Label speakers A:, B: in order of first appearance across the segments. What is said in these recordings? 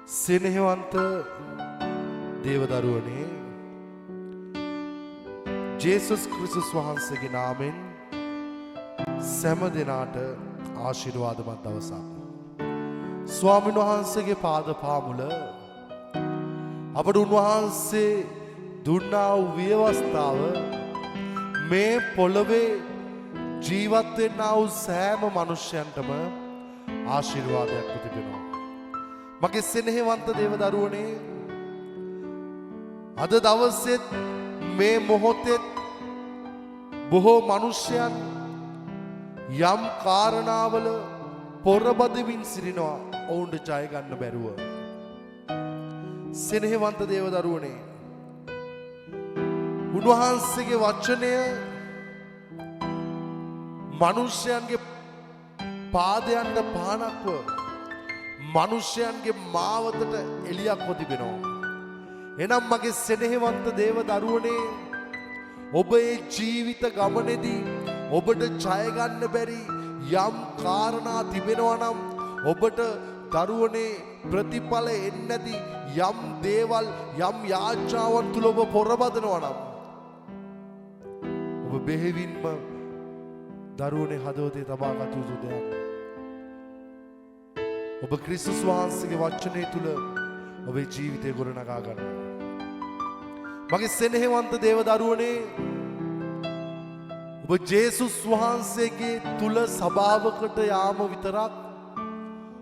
A: සෙනෙහවන්ත දේවදරුවනේ ජේසුස් ක්‍රිස්තුස් වහන්සේගේ නාමෙන් සෑම දෙනාට ආශිර්වාදමත් දවසක්. ස්වාමීන් වහන්සේගේ පාද පාමුල අපට උන්වහන්සේ දුන්නා වූ ව්‍යවස්ථාව මේ පොළවේ ජීවත් වෙන්නා වූ සෑම මනුෂ්‍යයන්ටම ආශිර්වාදයක් තිබෙනවා. මගේ සෙනෙහවන්ත දේවදරුවනේ අද දවසෙත් මේ මොහොතෙත් බොහෝ මනුෂ්‍යයන් යම් කාරණාවල පොරබදමින් සිටිනවා ඔවුන්ට ජය ගන්න බැරුව. සෙනෙහවන්ත දේවදරුවනේ උන්වහන්සේගේ වචනය මනුෂ්‍යයන්ගේ පාදයන්ට පානක්ව මනුෂ්‍යයන්ගේ මාවතට එළියක්ව තිබෙනවා. එනම් මගේ සෙනෙහවන්ත දේවදරුවනේ ඔබ ඒ ජීවිත ගමනේදී ඔබට ජය ගන්න බැරි යම් කාරණා තිබෙනවා නම් ඔබට දරුවනේ ප්‍රතිඵල එන්නේ නැති යම් දේවල් යම් යාඥාවන් තුල ඔබ පොරබදනවා නම් ඔබ බෙහෙවින්ම දරුවනේ හදවතේ තබා ගත යුතු දෙයක්. ඔබ ක්‍රිස්තුස් වහන්සේගේ වචනය තුල ඔබේ ජීවිතය ගොඩනගා ගන්න. මගේ සෙනෙහවන්ත දේවදරුවනේ ඔබ ජේසුස් වහන්සේගේ තුල සභාවකට යාම විතරක්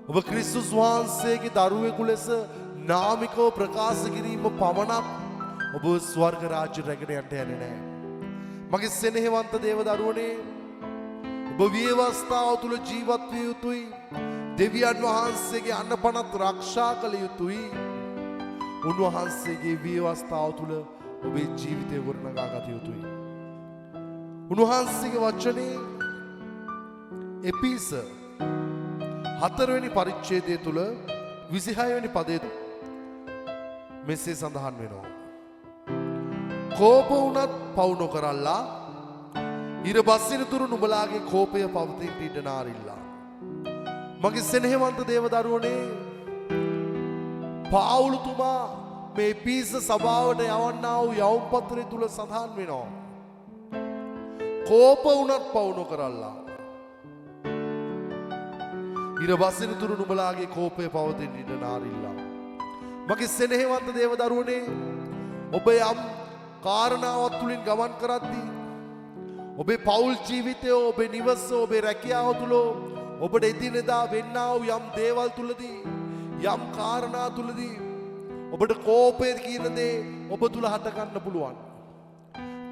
A: ඔබ ක්‍රිස්තුස් වහන්සේගේ දරුවෙකු ලෙස නාමිකව ප්‍රකාශ කිරීම පමණක් ඔබ ස්වර්ග රාජ්‍ය රැගෙන යන්න යන්නේ නැහැ. මගේ සෙනෙහවන්ත දේවදරුවනේ ඔබ ව්‍යවස්ථාව තුල ජීවත් විය යුතුයි. දෙවියන් වහන්සේගේ අන්නපනත් රක්ෂා කළ යුතුයි. උන්වහන්සේගේ ව්‍යවස්ථාව තුල ඔබේ ජීවිතය ගොඩනගා ගත යුතුයි. උන්වහන්සේගේ වචනේ එපිස 4 වෙනි පරිච්ඡේදය තුල 26 වෙනි පදයේ මෙසේ සඳහන් වෙනවා. කෝප වුණත් පවු නොකරල්ලා ඉර බස්සින තුරු නුඹලාගේ කෝපය පවතින ඉඩ නාරිල්ලා. මගේ සෙනෙහවන්ත දේවදරුවනේ පාවුලුතුමා මේ එපිස සභාවට යවන්නා වූ යවුම් පත්‍රය තුල සඳහන් වෙනවා. කෝප වුණත් පවු නොකරල්ලා ඉර බස්සින තුරු නුඹලාගේ කෝපය පවතින ඉඩ නාරිල්ලා. මගේ සෙනෙහවන්ත දේවදරුවනේ ඔබ යම් කාරණාවක් තුලින් ගමන් කරද්දී ඔබේ පෞල් ජීවිතය ඔබේ නිවස ඔබේ රැකියාව තුල ඔබට එදිනෙදා වෙන්නා වූ යම් දේවල් තුලදී යම් කාරණා තුලදී ඔබට කෝපය කියන දේ ඔබ තුල හට ගන්න පුළුවන්.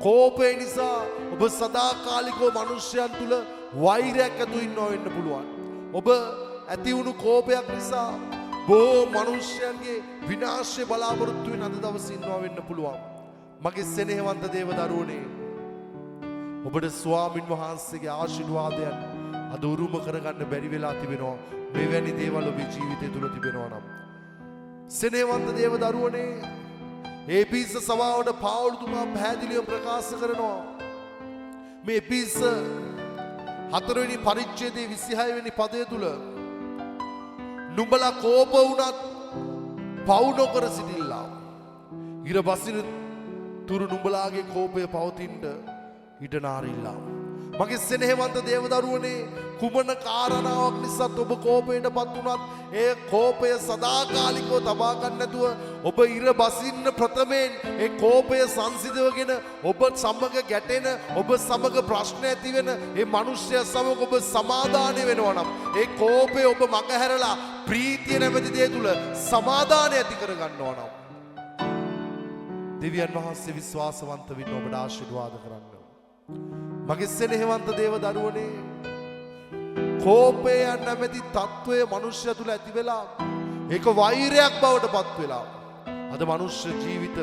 A: කෝපය නිසා ඔබ සදාකාලිකව මිනිස්යන් තුල වෛරයක් ඇති වෙන්න පුළුවන්. ඔබ ඇති වුණු කෝපයක් නිසා බොහෝ මිනිස්යන්ගේ විනාශය බලාපොරොත්තු වෙන අද දවසේ ඉන්නවා වෙන්න පුළුවන්. මගේ සෙනෙහවන්ත දේවදරුවනේ ඔබට ස්වාමින් වහන්සේගේ ආශිර්වාදයන් අද උරුම කරගන්න බැරි වෙලා තිබෙනවා. මෙවැනි දේවල් ඔබේ ජීවිතය තුල තිබෙනවා නම් සෙනෙහවන්ත දේවදරුවනේ එපිස සභාවට පාවුලුතුමා පැහැදිලිව ප්‍රකාශ කරනවා. මේ එපිස 4 වෙනි පරිච්ඡේදයේ 26 වෙනි පදය තුල නුඹලා කෝප වුණත් පවු නොකර සිටිල්ලා. ඉර බසින තුරු නුඹලාගේ කෝපය පවතින්න ඉඩ නාරිල්ලා. මගේ සෙනෙහවන්ත දේවදරුවනේ කුමන කාරණාවක් නිසාත් ඔබ කෝපයටපත් වුණත් ඒ කෝපය සදාකාලිකව තබා ගන්න නැතුව ඔබ ඉර බසින්න ප්‍රථමයෙන් ඒ කෝපය සංසිඳවගෙන ඔබ සමග ගැටෙන ඔබ සමග ප්‍රශ්න ඇති වෙන ඒ මිනිස්ය සමග ඔබ සමාදානය වෙනවා නම් ඒ කෝපය ඔබ මගහැරලා ප්‍රීතිය නැමැති දේ තුල සමාදානය ඇති කර ගන්නවා නම් දෙවියන් වහන්සේ විශ්වාසවන්ත වෙන්න ඔබට ආශිර්වාද කරන්න. මගේ සෙනෙහවන්ත දේවදරුවනේ කෝපය නැමැති తত্ত্বය මනුෂ්‍ය තුල ඇති වෙලා ඒක වෛරයක් බවට පත් වෙලා අද මනුෂ්‍ය ජීවිත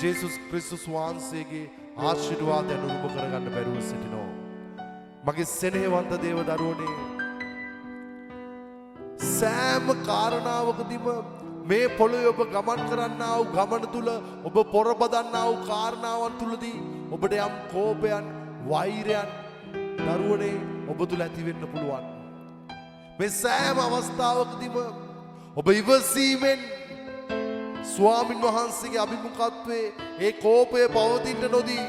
A: ජේසුස් ක්‍රිස්තුස් වහන්සේගේ ආශිර්වාදයෙන් උරුම කරගන්න බැරුව සිටිනවා. මගේ සෙනෙහවන්ත දේවදරුවනේ සෑම කාරණාවකදීම මේ පොළොවේ ඔබ ගමන් කරන්නා වූ ගමන තුල ඔබ පොරබදන්නා වූ කාරණාවන් තුලදී ඔබට යම් කෝපයන් වෛරයන් දරුවනේ ඔබ තුල ඇති වෙන්න පුළුවන්. මේ සෑම අවස්ථාවකදීම ඔබ ඉවසීමෙන් ස්වාමින් වහන්සේගේ අභිමුඛත්වයේ ඒ කෝපය පවතින්න නොදී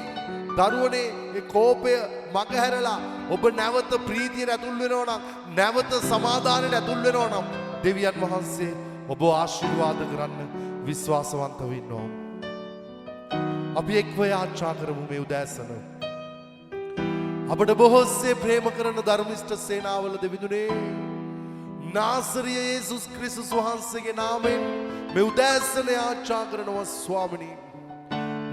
A: දරුවනේ ඒ කෝපය මගහැරලා ඔබ නැවත ප්‍රීතියට ඇතුල් වෙනවා නම් නැවත සමාදානයට ඇතුල් වෙනවා නම් දෙවියන් වහන්සේ ඔබ ආශිර්වාද කරන්න විශ්වාසවන්ත වෙනවා. අපි එක්ව යාචනා කරමු මේ උදෑසන. අපට බොහෝසේ ප්‍රේම කරන ධර්මිෂ්ඨ සේනාවල දෙවිඳුනේ නාසරිය යේසුස් ක්‍රිස්තුස් වහන්සේගේ නාමයෙන් මේ උදෑසන යාචනා කරනවා ස්වාමිනී.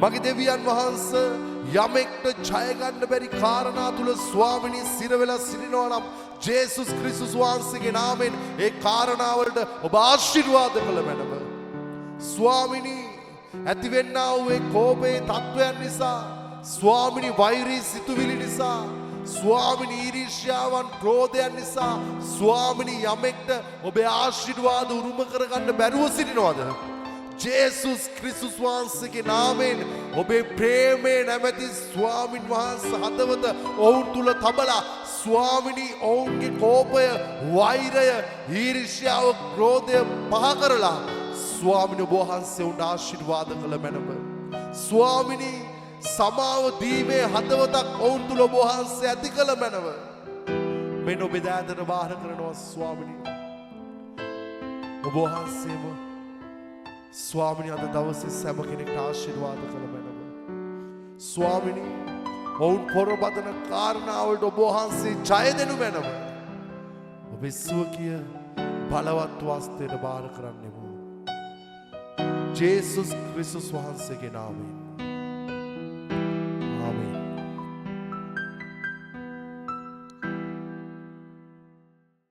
A: මගේ දෙවියන් වහන්සේ යමෙක්ට ජය ගන්න බැරි කාරණා තුල ස්වාමිනී සිර වෙලා සිටිනවා නම් ජේසුස් ක්‍රිස්තුස් වහන්සේගේ නාමයෙන් ඒ කාරණාවලට ඔබ ආශිර්වාද කළ මැනව. ස්වාමිනී ඇතිවෙන්නා වූ ඒ කෝපයේ තත්වයන් නිසා ස්වාමිනී වෛරී සිතුවිලි නිසා ස්වාමිනී ඊර්ෂ්‍යාවන් ක්‍රෝධයන් නිසා ස්වාමිනී යමෙක්ට ඔබේ ආශිර්වාද උරුම කරගන්න බැරුව සිටිනවද? ජේසුස් ක්‍රිස්තුස් වහන්සේගේ නාමයෙන් ඔබේ ප්‍රේමේ නැමැති ස්වාමින් වහන්සේ හදවත ඔවුන් තුල තබලා ස්වාමිනී ඔවුන්ගේ කෝපය වෛරය ඊර්ෂ්‍යාව ක්‍රෝධය පහ කරලා ස්වාමිනී ඔබ වහන්සේ උන්ට ආශිර්වාද කළ මැනව. ස්වාමිනී සමාව දීමේ හදවතක් ඔවුන් තුල ඔබ වහන්සේ ඇති කළ මැනව. මෙන්න ඔබේ දෑදට බාර කරනවා ස්වාමිනී. ඔබ වහන්සේම ස්වාමිනී අද දවසේ සෑම කෙනෙක්ට ආශිර්වාද කළ මැනව. ස්වාමිනී ඔවුන් පොරබදන කාරණාවලට ඔබ වහන්සේ ජය දෙනු මැනව. ඔබේ ස්වකීය බලවත් වස්තයට බාර කරන්නෙමු. ජේසුස් ක්‍රිස්තුස් වහන්සේගේ නාමයෙන්